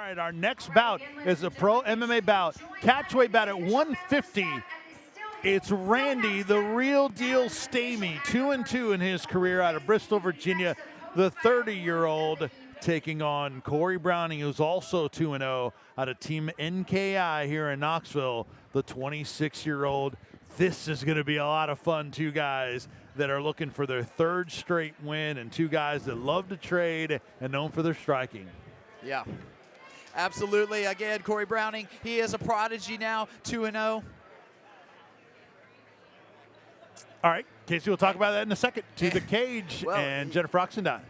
right, our next bout is a pro MMA bout. Catchweight bout at 150. It's Randy, the real deal Stamey, 2-2 in his career out of Bristol, Virginia. The 30-year-old taking on Corey Browning, who's also 2-0 out of Team NKI here in Knoxville, the 26-year-old. This is going to be a lot of fun. Two guys that are looking for their third straight win, and two guys that love to trade and known for their striking. Yeah, absolutely. Again, Corey Browning, he is a prodigy now, 2-0. All right, Casey, we'll talk about that in a second. To the cage and Jennifer Oxendine.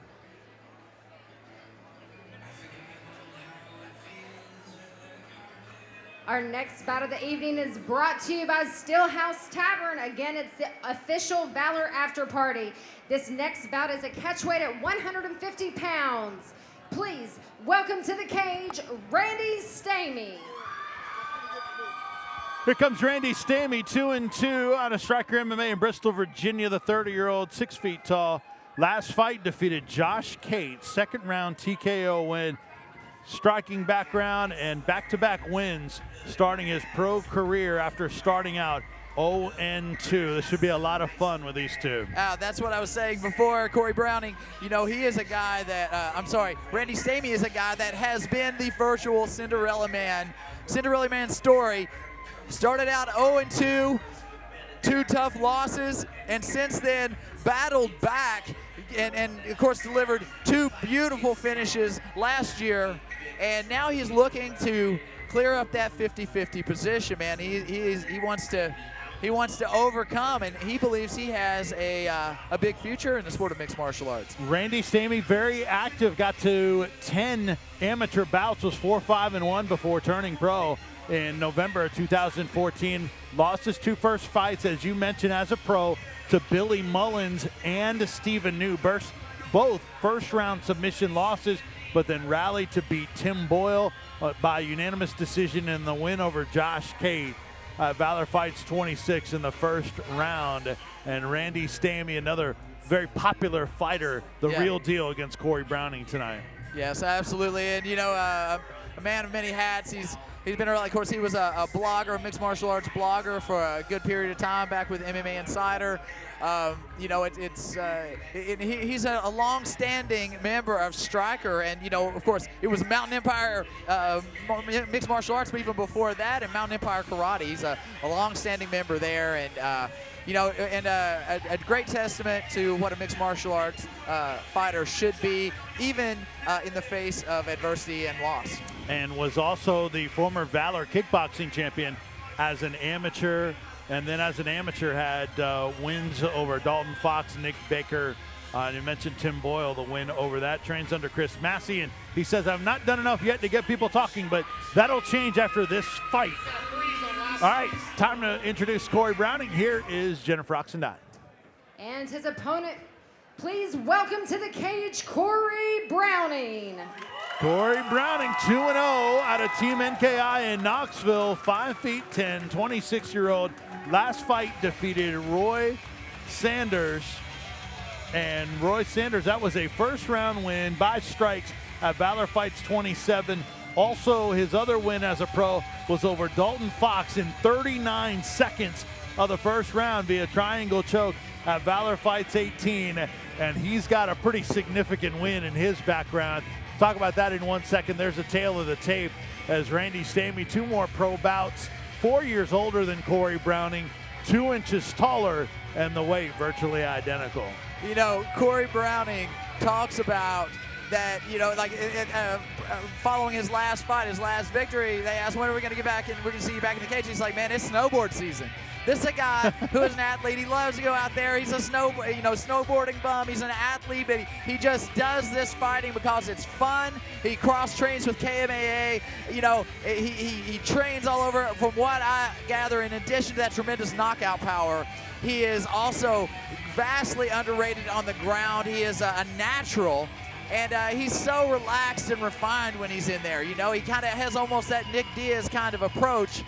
Our next bout of the evening is brought to you by Steelhouse Tavern. Again, it's the official Valor after party. This next bout is a catchweight at 150 pounds. Please welcome to the cage, Randy Stamey. Here comes Randy Stamey, 2-2 out of Striker MMA in Bristol, Virginia. The 30-year-old, 6 feet tall. Last fight defeated Josh Cate, second round TKO win. Striking background and back-to-back wins, starting his pro career after starting out 0-2. This should be a lot of fun with these two. That's what I was saying before. Corey Browning, you know, he is a guy that, Randy Stamey is a guy that has been the virtual Cinderella Man story. Started out 0-2, 2 tough losses, and since then battled back and of course delivered 2 beautiful finishes last year. And now he's looking to clear up that 50-50 position, man. He wants to overcome, and he believes he has a big future in the sport of mixed martial arts. Randy Stamey, very active, got to 10 amateur bouts, was 4-5-1 before turning pro in November of 2014. Lost his 2 first fights, as you mentioned, as a pro to Billy Mullins and Stephen New. Both first-round submission losses, but then rallied to beat Tim Boyle by unanimous decision in the win over Josh Cate. Valor fights 26 in the first round. And Randy Stamey, another very popular fighter, the real deal against Corey Browning tonight. Yes, absolutely. And, you know, a man of many hats. He's been around. Of course, he was a blogger, a mixed martial arts blogger for a good period of time back with MMA Insider. You know, he's a long-standing member of Striker, and, you know, of course, it was Mountain Empire mixed martial arts, but even before that, and Mountain Empire Karate. He's a long-standing member there, and you know, and a great testament to what a mixed martial arts fighter should be, even in the face of adversity and loss. And was also the former Valor kickboxing champion as an amateur, and then as an amateur had wins over Dalton Fox, Nick Baker, and you mentioned Tim Boyle, the win over that. Trains under Chris Massey, and he says, I've not done enough yet to get people talking, but that'll change after this fight. All right, time to introduce Corey Browning. Here is Jennifer Oxendine. And his opponent, please welcome to the cage, Corey Browning. Corey Browning, 2-0 out of Team NKI in Knoxville, 5'10", 26-year-old. Last fight defeated Roy Sanders. And Roy Sanders, that was a first-round win by strikes at Valor Fights 27. Also, his other win as a pro was over Dalton Fox in 39 seconds of the first round via triangle choke at Valor Fights 18. And he's got a pretty significant win in his background. Talk about that in 1 second. There's a tail of the tape as Randy Stamey, 2 more pro bouts, 4 years older than Corey Browning, 2 inches taller, and the weight virtually identical. You know, Corey Browning talks about that, you know, like following his last fight, his last victory, they asked, when are we going to get back and we're going to see you back in the cage? He's like, man, it's snowboard season. This is a guy who is an athlete. He loves to go out there. He's a snowboarding bum. He's an athlete, but he just does this fighting because it's fun. He cross-trains with KMAA. You know, he trains all over. From what I gather, in addition to that tremendous knockout power, he is also vastly underrated on the ground. He is a natural. And he's so relaxed and refined when he's in there. You know, he kind of has almost that Nick Diaz kind of approach.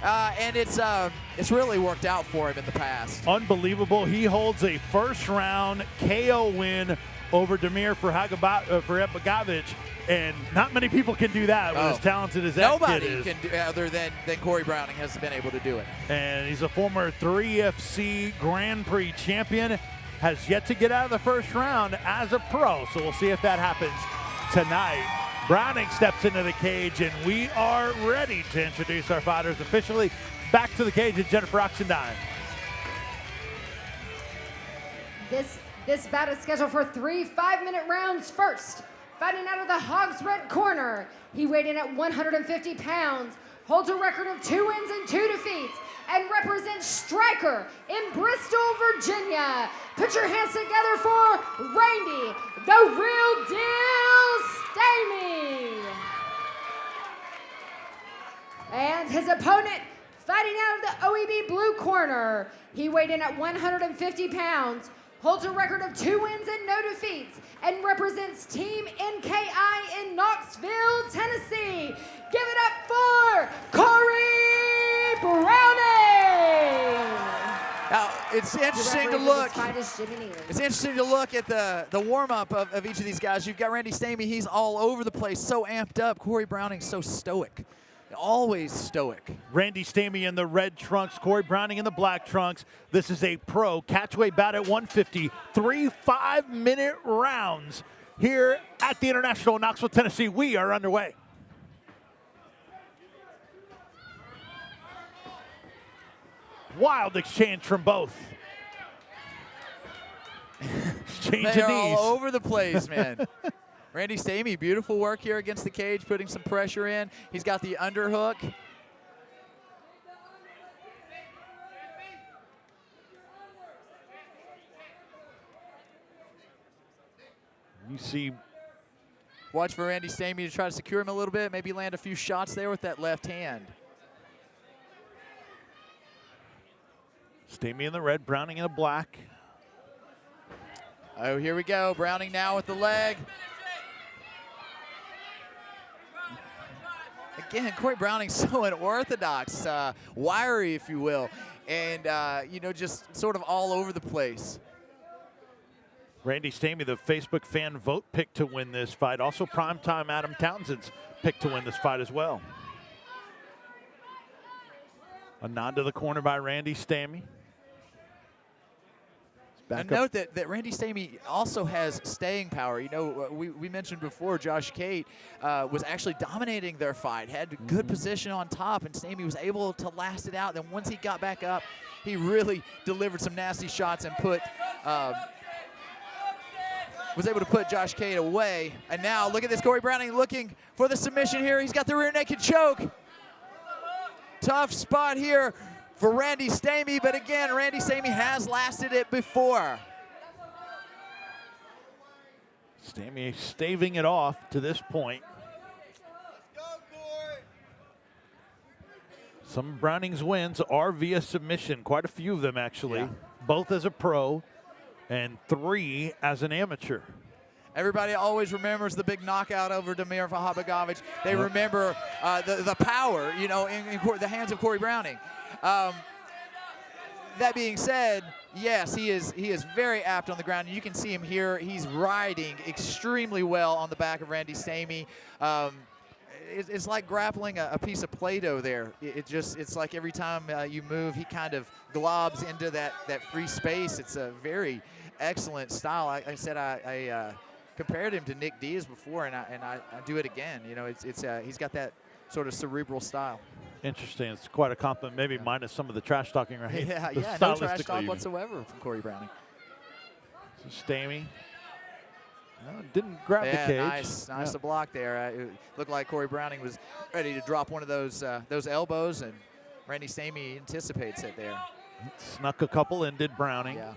And it's really worked out for him in the past. Unbelievable. He holds a first-round KO win over Damir Verhagavich, and not many people can do that with as talented as that kid is. Nobody can do other than Corey Browning has been able to do it. And he's a former 3FC Grand Prix champion, has yet to get out of the first round as a pro, so we'll see if that happens tonight. Browning steps into the cage, and we are ready to introduce our fighters officially. Back to the cage at Jennifer Oxendine. This bout is scheduled for 3 5-minute rounds. First, fighting out of the Hogs red corner, he weighed in at 150 pounds, holds a record of 2 wins and 2 defeats, and represents Stryker in Bristol, Virginia. Put your hands together for Randy, the real deal Stamey. And his opponent, fighting out of the OEB blue corner, he weighed in at 150 pounds, holds a record of 2 wins and no defeats, and represents Team NKI in Knoxville, Tennessee. Give it up for Corey Browning. Now, it's interesting to look. It's interesting to look at the warm-up of each of these guys. You've got Randy Stamey. He's all over the place, so amped up. Corey Browning's so stoic. Always stoic. Randy Stamey in the red trunks, Corey Browning in the black trunks. This is a pro catchweight bout at 150, 3 5-minute rounds here at the International in Knoxville, Tennessee. We are underway. Wild exchange from both. Exchange of They are knees. all over the place, man. Randy Stamey, beautiful work here against the cage, putting some pressure in. He's got the underhook. You see. Watch for Randy Stamey to try to secure him a little bit, maybe land a few shots there with that left hand. Stamey in the red, Browning in the black. Oh, here we go. Browning now with the leg. Again, Corey Browning's so unorthodox, wiry, if you will, and, just sort of all over the place. Randy Stamey, the Facebook fan vote pick to win this fight. Also, primetime Adam Townsend's pick to win this fight as well. A nod to the corner by Randy Stamey. And note that Randy Stamey also has staying power. You know, we mentioned before Josh Cate was actually dominating their fight, had good position on top, and Stamey was able to last it out. Then once he got back up, he really delivered some nasty shots and was able to put Josh Cate away. And now look at this, Corey Browning looking for the submission here. He's got the rear naked choke. Tough spot here for Randy Stamey, but again, Randy Stamey has lasted it before. Stamey staving it off to this point. Some of Browning's wins are via submission, quite a few of them actually, both as a pro and 3 as an amateur. Everybody always remembers the big knockout over Damir Verhagavich. They remember the power, in the hands of Corey Browning. That being said, yes, he is very apt on the ground. You can see him here. He's riding extremely well on the back of Randy Stamey. It's like grappling a piece of Play-Doh there. It's like every time you move, he kind of globs into that free space. It's a very excellent style. I said I compared him to Nick Diaz before, and I do it again. He's got that sort of cerebral style. Interesting. It's quite a compliment, maybe minus some of the trash talking, right? Yeah, no trash talk whatsoever from Corey Browning. So Stamey didn't grab the cage. Nice to block there. It looked like Corey Browning was ready to drop one of those elbows, and Randy Stamey anticipates it there. Snuck a couple in, did Browning. Yeah.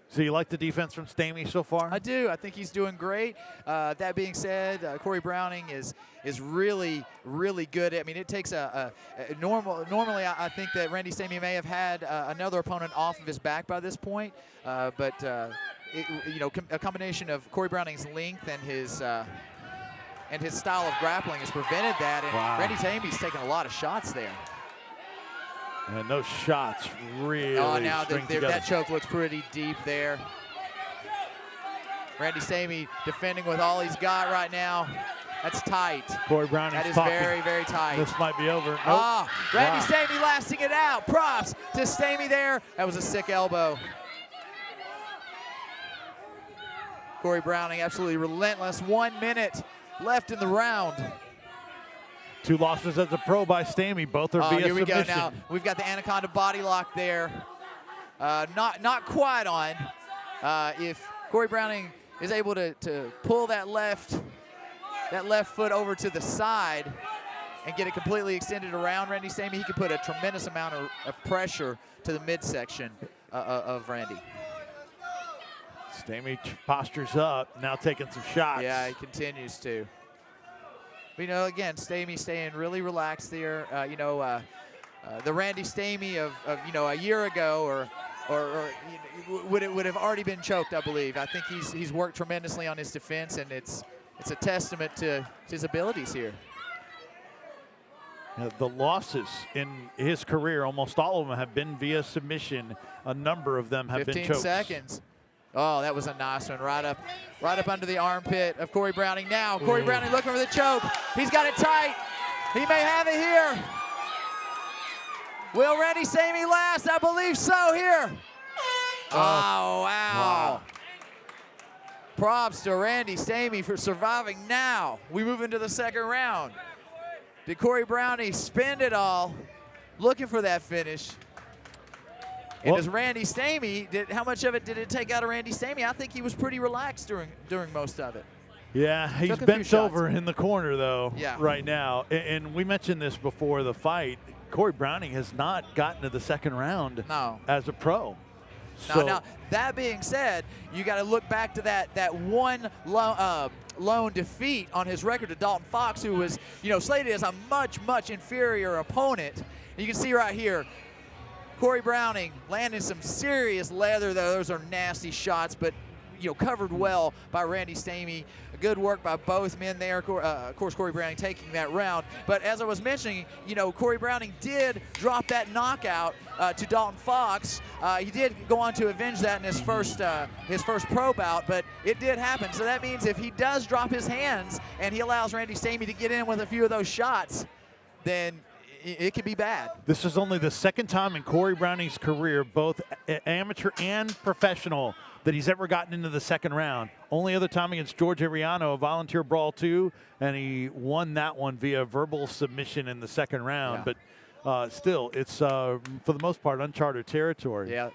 So you like the defense from Stamey so far? I do. I think he's doing great. That being said, Corey Browning is really, really good. I mean, it takes normally I think that Randy Stamey may have had another opponent off of his back by this point, but a combination of Corey Browning's length and his style of grappling has prevented that, and Randy Stamey's taken a lot of shots there. And those shots really now string together. that choke looks pretty deep there. Randy Stamey defending with all he's got right now. That's tight. Corey Browning's That is talking. very, very tight. This might be over. Nope. Randy Wow. Stamey lasting it out. Props to Stamey there. That was a sick elbow. Corey Browning absolutely relentless. 1 minute left in the round. 2 losses as a pro by Stamey. Both are via Here we submission. go now. We've got the Anaconda body lock there. Not quite on. If Corey Browning is able to pull that left foot over to the side and get it completely extended around Randy Stamey, he could put a tremendous amount of pressure to the midsection of Randy. Stamey postures up, now taking some shots. Yeah, he continues to. But, again, Stamey staying really relaxed there. The Randy Stamey of a year ago or would have already been choked, I believe. I think he's worked tremendously on his defense, and it's a testament to his abilities here. The losses in his career, almost all of them have been via submission. A number of them have been 15 chokes. seconds. Oh, that was a nice one. Right up under the armpit of Corey Browning. Now, Corey Browning looking for the choke. He's got it tight. He may have it here. Will Randy Stamey last? I believe so here. Oh, wow. Props to Randy Stamey for surviving now. We move into the second round. Did Corey Browning spend it all looking for that finish? And does Randy Stamey, how much of it did it take out of Randy Stamey? I think he was pretty relaxed during most of it. Yeah, he's Took a few bent shots. over in the corner, though, Yeah. right now. And we mentioned this before the fight. Corey Browning has not gotten to the second round as a pro. Now, that being said, you got to look back to that one lone defeat on his record to Dalton Fox, who was slated as a much inferior opponent. You can see right here, Corey Browning landing some serious leather, though. Those are nasty shots, but covered well by Randy Stamey. Good work by both men there. Of course, Corey Browning taking that round. But as I was mentioning, Corey Browning did drop that knockout to Dalton Fox. He did go on to avenge that in his first pro bout, but it did happen. So that means if he does drop his hands and he allows Randy Stamey to get in with a few of those shots, then it could be bad. This is only the second time in Corey Browning's career, both amateur and professional, that he's ever gotten into the second round. Only other time against George Ariano, a volunteer brawl 2, and he won that one via verbal submission in the second round. Yeah. But still, it's for the most part uncharted territory. Yeah.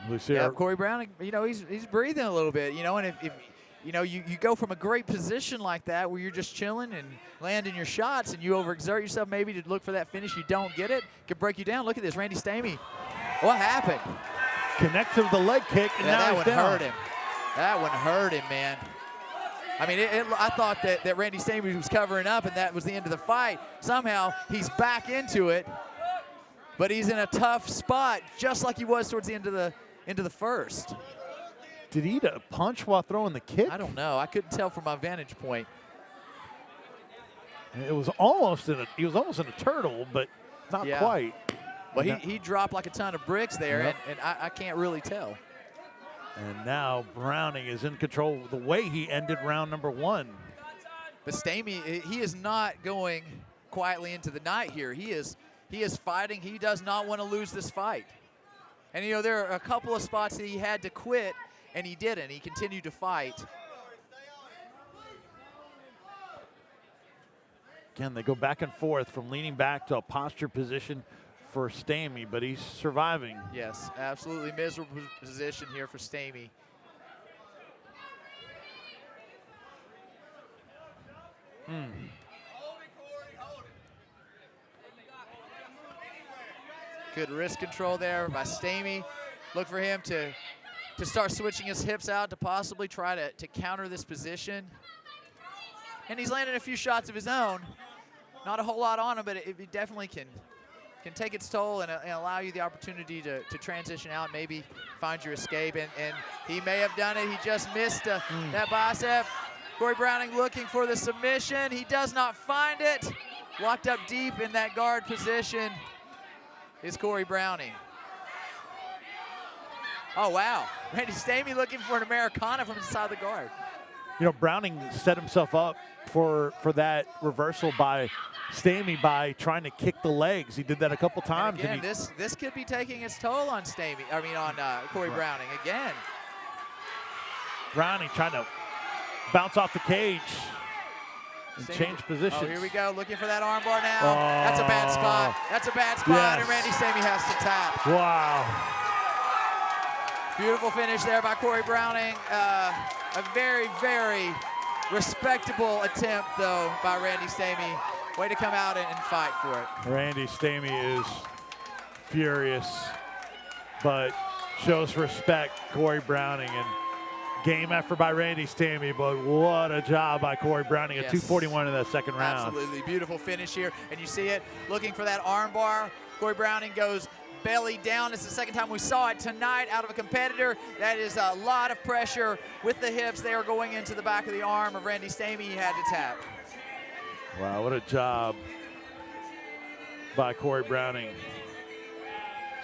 Lucia. Yeah, Corey Browning, he's breathing a little bit, and if you go from a great position like that where you're just chilling and landing your shots and you overexert yourself maybe to look for that finish, you don't get it, could break you down. Look at this, Randy Stamey. What happened? Connected with the leg kick, and now that he's one down. hurt him. That one hurt him, man. I mean, I thought that Randy Stamey was covering up and that was the end of the fight. Somehow he's back into it, but he's in a tough spot, just like he was towards the end of the first. Did he eat a punch while throwing the kick? I don't know. I couldn't tell from my vantage point. It was almost he was almost in a turtle, but not quite. Well, he dropped like a ton of bricks there, and I can't really tell. And now Browning is in control the way he ended round number 1. But Stamey, he is not going quietly into the night here. He is fighting. He does not want to lose this fight. And, there are a couple of spots that he had to quit, and he didn't. He continued to fight. Again, they go back and forth from leaning back to a posture position for Stamey, but he's surviving. Yes, absolutely miserable position here for Stamey. Good wrist control there by Stamey. Look for him to start switching his hips out to possibly try to counter this position. And he's landed a few shots of his own. Not a whole lot on him, but it definitely can take its toll and allow you the opportunity to transition out and maybe find your escape. And he may have done it. He just missed that bicep. Corey Browning looking for the submission. He does not find it. Locked up deep in that guard position. is Corey Browning. Oh, wow. Randy Stamey looking for an Americana from inside the guard. You know, Browning set himself up for that reversal by Stamey by trying to kick the legs. He did that a couple times. And again, this could be taking its toll on Stamey. I mean, on Corey Browning again. Browning trying to bounce off the cage and Stamey, change positions. Oh, here we go, looking for that armbar now. Oh. That's a bad spot. That's a bad spot, Yes. and Randy Stamey has to tap. Wow. Beautiful finish there by Corey Browning. A very, very respectable attempt, though, by Randy Stamey. Way to come out and fight for it. Randy Stamey is furious, but shows respect, Corey Browning. And game effort by Randy Stamey, but what a job by Corey Browning. Yes. A 241 in the second round. Absolutely, beautiful finish here. And you see it, looking for that arm bar. Corey Browning goes belly down. It's the second time we saw it tonight out of a competitor. That is a lot of pressure with the hips. They are going into the back of the arm of Randy Stamey. He had to tap. Wow, what a job by Corey Browning.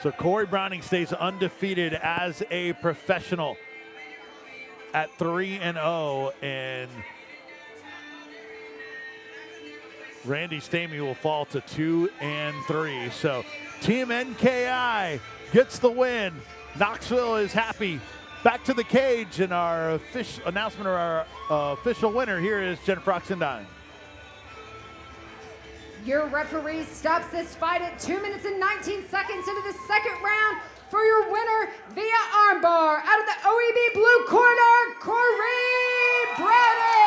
So Corey Browning stays undefeated as a professional at 3-0, and Randy Stamey will fall to 2-3. So Team NKI gets the win. Knoxville is happy. Back to the cage, and our official announcement, or our official winner here is Jennifer Oxendine. Your referee stops this fight at 2 minutes and 19 seconds into the second round for your winner via armbar out of the OEB blue corner, Corey Browning.